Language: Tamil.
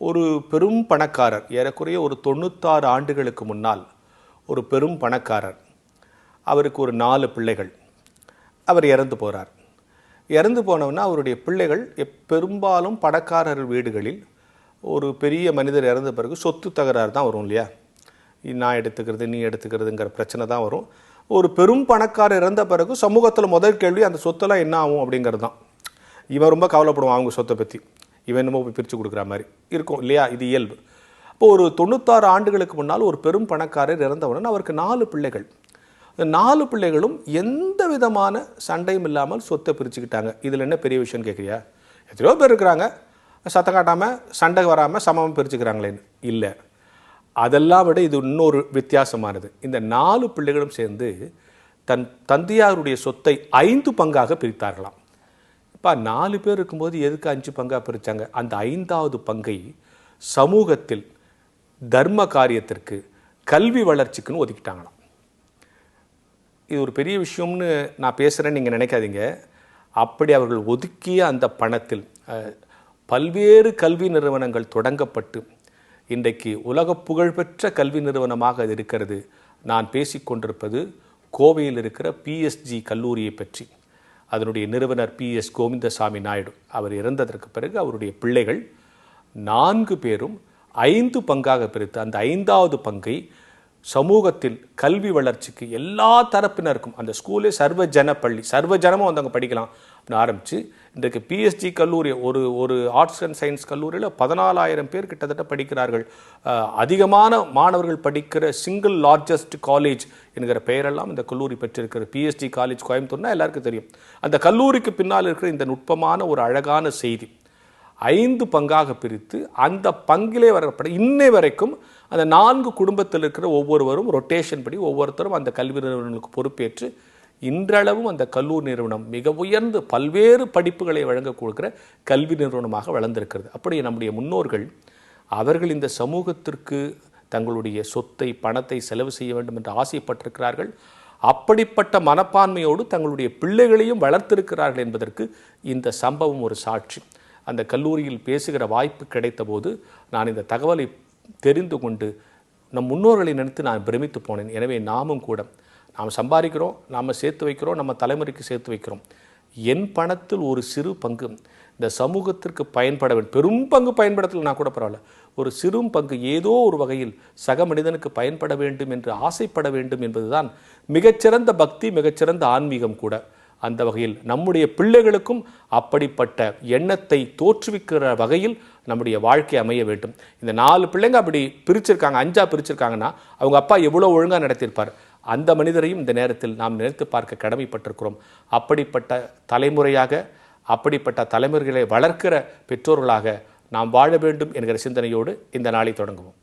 ஒரு பெரும் பணக்காரர், ஏறக்குறைய ஒரு 96 ஆண்டுகளுக்கு முன்னால் ஒரு பெரும் பணக்காரர், அவருக்கு ஒரு 4 பிள்ளைகள். அவர் இறந்து போகிறார். இறந்து போனவன்னா அவருடைய பிள்ளைகள் பெரும்பாலும் பணக்காரர் வீடுகளில் ஒரு பெரிய மனிதர் இறந்த பிறகு சொத்து தகராறு தான் வரும் இல்லையா? நான் எடுத்துக்கிறது நீ எடுத்துக்கிறதுங்கிற பிரச்சனை தான் வரும். ஒரு பெரும் பணக்காரர் இறந்த பிறகு சமூகத்தில் முதல் கேள்வி அந்த சொத்தெல்லாம் என்ன ஆகும் அப்படிங்கிறது தான். இவன் ரொம்ப கவலைப்படுவான் அவங்க சொத்தை பற்றி, இவன் என்னமோ போய் பிரித்து கொடுக்குற மாதிரி இருக்கும் இல்லையா? இது இயல்பு. இப்போ ஒரு 96 ஆண்டுகளுக்கு முன்னால் ஒரு பெரும் பணக்காரர் இறந்தவுடன் அவருக்கு 4 பிள்ளைகள். 4 பிள்ளைகளும் எந்த விதமான சண்டையும் இல்லாமல் சொத்தை பிரிச்சுக்கிட்டாங்க. இதில் என்ன பெரிய விஷயம்னு கேட்குறியா? எத்தனையோ பேர் இருக்கிறாங்க, சத்தம் காட்டாமல் சண்டை வராமல் சமமாக பிரிச்சுக்கிறாங்களேன்னு இல்லை. அதெல்லாம் விட இது இன்னொரு வித்தியாசமானது. இந்த 4 பிள்ளைகளும் சேர்ந்து தன் தந்தையாருடைய சொத்தை 5 பங்காக பிரித்தார்களாம். இப்போ 4 பேர் இருக்கும்போது எதுக்கு 5 பங்காக பிரித்தாங்க? அந்த 5வது பங்கை சமூகத்தில் தர்ம காரியத்திற்கு, கல்வி வளர்ச்சிக்குன்னு ஒதுக்கிட்டாங்களாம். இது ஒரு பெரிய விஷயம்னு நான் பேசுகிறேன்னு நீங்கள் நினைக்காதீங்க. அப்படி அவர்கள் ஒதுக்கிய அந்த பணத்தில் பல்வேறு கல்வி நிறுவனங்கள் தொடங்கப்பட்டு இன்றைக்கு உலக புகழ்பெற்ற கல்வி நிறுவனமாக அது இருக்கிறது. நான் பேசிக்கொண்டிருப்பது கோவையில் இருக்கிற பிஎஸ்ஜி கல்லூரியை பற்றி. அதனுடைய நிறுவனர் PS கோவிந்தசாமி நாயுடு. அவர் இறந்ததற்கு பிறகு அவருடைய பிள்ளைகள் 4 பேரும் 5 பங்காக பிரித்து அந்த 5வது பங்கை சமூகத்தில் கல்வி வளர்ச்சிக்கு எல்லா தரப்பினருக்கும், அந்த ஸ்கூலே சர்வஜன பள்ளி, சர்வஜனமும் வந்து அங்கே படிக்கலாம் அப்படின்னு ஆரம்பித்து இன்றைக்கு பிஎஸ்ஜி கல்லூரி ஒரு ஆர்ட்ஸ் அண்ட் சயின்ஸ் கல்லூரியில் 14,000 பேர் கிட்டத்தட்ட படிக்கிறார்கள். அதிகமான மாணவர்கள் படிக்கிற சிங்கிள் லார்ஜஸ்ட் காலேஜ் என்கிற பெயரெல்லாம் இந்த கல்லூரி பெற்றிருக்கிற பிஎஸ்ஜி காலேஜ் கோயம்புத்தூர்னா எல்லாருக்கும் தெரியும். அந்த கல்லூரிக்கு பின்னால் இருக்கிற இந்த நுட்பமான ஒரு அழகான செய்தி 5 பங்காக பிரித்து அந்த பங்கிலே வரப்பட இன்னை வரைக்கும் அந்த 4 குடும்பத்தில் இருக்கிற ஒவ்வொருவரும் ரொட்டேஷன் படி ஒவ்வொருத்தரும் அந்த கல்வி நிறுவனங்களுக்கு பொறுப்பேற்று இன்றளவும் அந்த கல்லூரி நிறுவனம் மிக உயர்ந்து பல்வேறு படிப்புகளை வழங்கக் கொடுக்கிற கல்வி நிறுவனமாக வளர்ந்திருக்கிறது. அப்படி நம்முடைய முன்னோர்கள் அவர்கள் இந்த சமூகத்திற்கு தங்களுடைய சொத்தை, பணத்தை செலவு செய்ய வேண்டும் என்று ஆசைப்பட்டிருக்கிறார்கள். அப்படிப்பட்ட மனப்பான்மையோடு தங்களுடைய பிள்ளைகளையும் வளர்த்திருக்கிறார்கள் என்பதற்கு இந்த சம்பவம் ஒரு சாட்சி. அந்த கல்லூரியில் பேசுகிற வாய்ப்பு கிடைத்த போது நான் இந்த தகவலை தெரிந்து கொண்டு நம் முன்னோர்களை நினைத்து நான் பிரமித்து போனேன். எனவே நாமும் கூட நாம் சம்பாதிக்கிறோம், நாம் சேர்த்து வைக்கிறோம், நம்ம தலைமுறைக்கு சேர்த்து வைக்கிறோம். என் பணத்தில் ஒரு சிறு பங்கு இந்த சமூகத்திற்கு பயன்பட வேண்டும். பெரும் பங்கு பயன்படுத்தலைன்னா கூட பரவாயில்ல, ஒரு சிறு பங்கு ஏதோ ஒரு வகையில் சக மனிதனுக்கு பயன்பட வேண்டும் என்று ஆசைப்பட வேண்டும் என்பதுதான் மிகச்சிறந்த பக்தி, மிகச்சிறந்த ஆன்மீகம் கூட. அந்த வகையில் நம்முடைய பிள்ளைகளுக்கும் அப்படிப்பட்ட எண்ணத்தை தோற்றுவிக்கிற வகையில் நம்முடைய வாழ்க்கை அமைய வேண்டும். இந்த 4 பிள்ளைங்க அப்படி பிரிச்சிருக்காங்க, 5ஆ பிரிச்சிருக்காங்கன்னா அவங்க அப்பா எவ்வளோ ஒழுங்காக நடத்தியிருப்பார். அந்த மனிதரையும் இந்த நேரத்தில் நாம் நினைத்து பார்க்க கடமைப்பட்டிருக்கிறோம். அப்படிப்பட்ட தலைமுறையாக, அப்படிப்பட்ட தலைமுறைகளை வளர்க்கிற பெற்றோர்களாக நாம் வாழ வேண்டும் என்கிற சிந்தனையோடு இந்த நாளை தொடங்குவோம்.